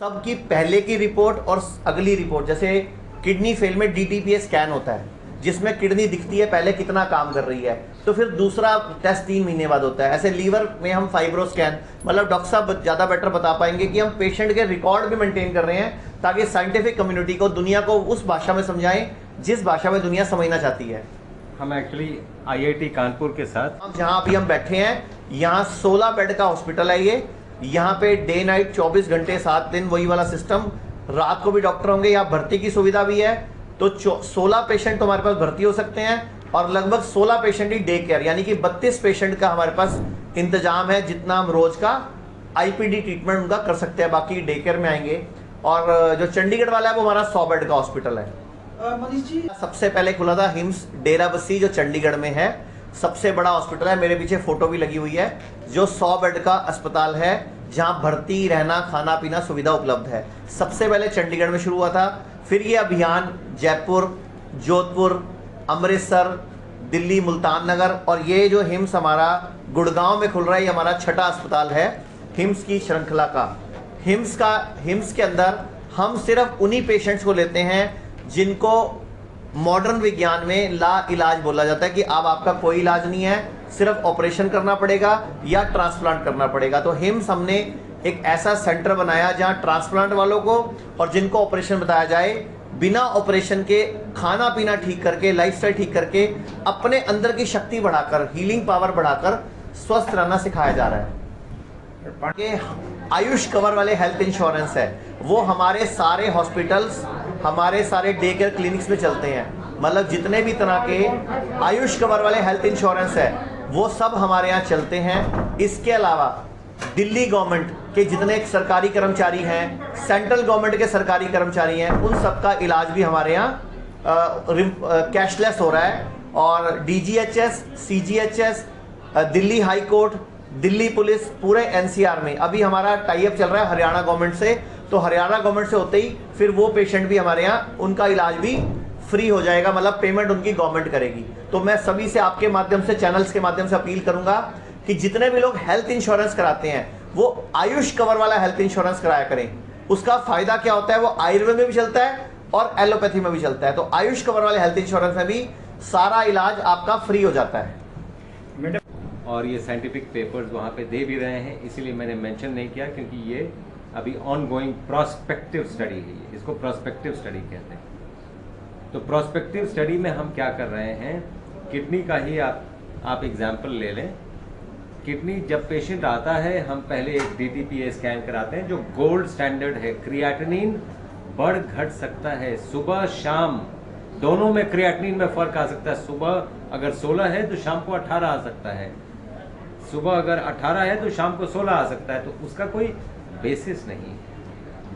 सबकी पहले की रिपोर्ट और अगली रिपोर्ट, जैसे किडनी फेल में DTPA स्कैन होता है जिसमें किडनी दिखती है पहले कितना काम कर रही है, तो फिर दूसरा टेस्ट 3 महीने बाद होता है। ऐसे लीवर में हम फाइब्रो स्कैन, मतलब डॉक्टर साहब ज़्यादा बेटर बता पाएंगे कि हम पेशेंट के रिकॉर्ड भी मेंटेन कर रहे हैं ताकि साइंटिफिक कम्युनिटी को, दुनिया को उस भाषा में समझाएं जिस भाषा में दुनिया समझना चाहती है। हम एक्चुअली IIT कानपुर के साथ जहाँ अभी हम बैठे हैं, यहाँ 16 बेड का हॉस्पिटल है ये। यहाँ पे डे नाइट 24 घंटे 7 दिन वही वाला सिस्टम, रात को भी डॉक्टर होंगे, यहाँ भर्ती की सुविधा भी है। तो 16 पेशेंट तो हमारे पास भर्ती हो सकते हैं और लगभग 16 पेशेंट ही डे केयर, यानी कि 32 पेशेंट का हमारे पास इंतजाम है जितना हम रोज का IPD ट्रीटमेंट उनका कर सकते हैं। बाकी डे केयर में आएंगे। और जो चंडीगढ़ वाला है वो हमारा 100 बेड का हॉस्पिटल है। मनीष जी, सबसे पहले खुला था हिम्स डेराबस्सी जो चंडीगढ़ में है, सबसे बड़ा हॉस्पिटल है। मेरे पीछे फोटो भी लगी हुई है, जो 100 बेड का अस्पताल है जहां भर्ती, रहना, खाना पीना सुविधा उपलब्ध है। सबसे पहले चंडीगढ़ में शुरू हुआ था, फिर ये अभियान जयपुर, जोधपुर, अमृतसर, दिल्ली, मुल्तान नगर, और ये जो हिम्स हमारा गुड़गांव में खुल रहा है, ये हमारा 6ठा अस्पताल है हिम्स की श्रृंखला का। हिम्स के अंदर हम सिर्फ उन्हीं पेशेंट्स को लेते हैं जिनको मॉडर्न विज्ञान में ला इलाज बोला जाता है कि अब आपका कोई इलाज नहीं है, सिर्फ ऑपरेशन करना पड़ेगा या ट्रांसप्लांट करना पड़ेगा। तो हिम्स हमने एक ऐसा सेंटर बनाया जहां ट्रांसप्लांट वालों को और जिनको ऑपरेशन बताया जाए, बिना ऑपरेशन के खाना पीना ठीक करके, लाइफस्टाइल ठीक करके, अपने अंदर की शक्ति बढ़ाकर, हीलिंग पावर बढ़ाकर स्वस्थ रहना सिखाया जा रहा है। आयुष कवर वाले हेल्थ इंश्योरेंस है, वो हमारे सारे हॉस्पिटल्स, हमारे सारे डे केयर क्लिनिक्स में चलते हैं। मतलब जितने भी तरह के आयुष कवर वाले हेल्थ इंश्योरेंस है वो सब हमारे यहाँ चलते हैं। इसके अलावा दिल्ली गवर्नमेंट के जितने सरकारी कर्मचारी हैं, सेंट्रल गवर्नमेंट के सरकारी कर्मचारी हैं, उन सबका इलाज भी हमारे यहाँ कैशलेस हो रहा है। और DGHS, CGHS, Delhi high court, Delhi police, पूरे NCR में अभी हमारा टाई अप चल रहा है हरियाणा गवर्नमेंट से। तो हरियाणा गवर्नमेंट से होते ही फिर वो पेशेंट भी हमारे यहाँ, उनका इलाज भी फ्री हो जाएगा, मतलब पेमेंट उनकी गवर्नमेंट करेगी। तो मैं सभी से आपके माध्यम से, चैनल्स के माध्यम से अपील करूंगा कि जितने भी लोग हेल्थ इंश्योरेंस कराते हैं वो आयुष कवर वाला हेल्थ इंश्योरेंस कराया करें। उसका फायदा क्या होता है, वो आयुर्वेद में भी चलता है और एलोपैथी में भी चलता है। तो आयुष कवर वाले हेल्थ इंश्योरेंस में भी सारा इलाज आपका फ्री हो जाता है। और ये साइंटिफिक पेपर्स वहाँ पे दे भी रहे हैं, इसीलिए मैंने मेंशन नहीं किया क्योंकि ये अभी ऑनगोइंग प्रोस्पेक्टिव स्टडी है। ये इसको प्रोस्पेक्टिव स्टडी कहते हैं। तो प्रोस्पेक्टिव स्टडी में हम क्या कर रहे हैं, किडनी का ही आप एग्जाम्पल ले लें। किडनी जब पेशेंट आता है, हम पहले एक DTPA स्कैन कराते हैं जो गोल्ड स्टैंडर्ड है। क्रिएटिनिन बढ़ घट सकता है, सुबह शाम दोनों में क्रिएटिनिन में फर्क आ सकता है। सुबह अगर 16 है तो शाम को 18 आ सकता है, सुबह अगर 18 है तो शाम को 16 आ सकता है। तो उसका कोई बेसिस नहीं,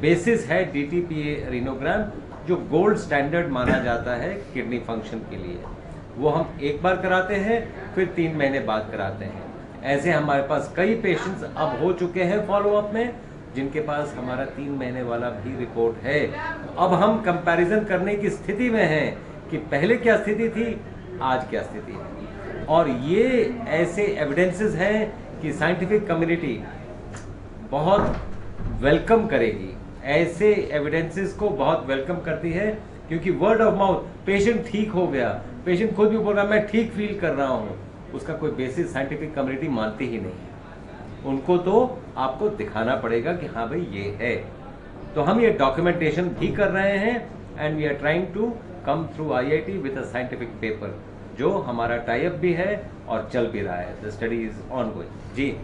बेसिस है DTPA रीनोग्राम जो गोल्ड स्टैंडर्ड माना जाता है किडनी फंक्शन के लिए। वो हम एक बार कराते हैं, फिर 3 महीने बाद कराते हैं। ऐसे हमारे पास कई पेशेंट्स अब हो चुके हैं फॉलोअप में जिनके पास हमारा 3 महीने वाला भी रिपोर्ट है। अब हम कंपैरिजन करने की स्थिति में हैं कि पहले क्या स्थिति थी, आज क्या स्थिति है। और ये ऐसे एविडेंसेस हैं कि साइंटिफिक कम्युनिटी बहुत वेलकम करेगी, ऐसे एविडेंसेस को बहुत वेलकम करती है क्योंकि वर्ड ऑफ माउथ, पेशेंट ठीक हो गया, पेशेंट खुद भी बोल रहा है मैं ठीक फील कर रहा हूँ, उसका कोई बेसिस साइंटिफिक कम्युनिटी मानती ही नहीं है। उनको तो आपको दिखाना पड़ेगा कि हाँ भाई ये है। तो हम ये डॉक्यूमेंटेशन भी कर रहे हैं and we are trying to come through IIT with a scientific paper, जो हमारा टाई अप भी है और चल भी रहा है। The study is ongoing ji.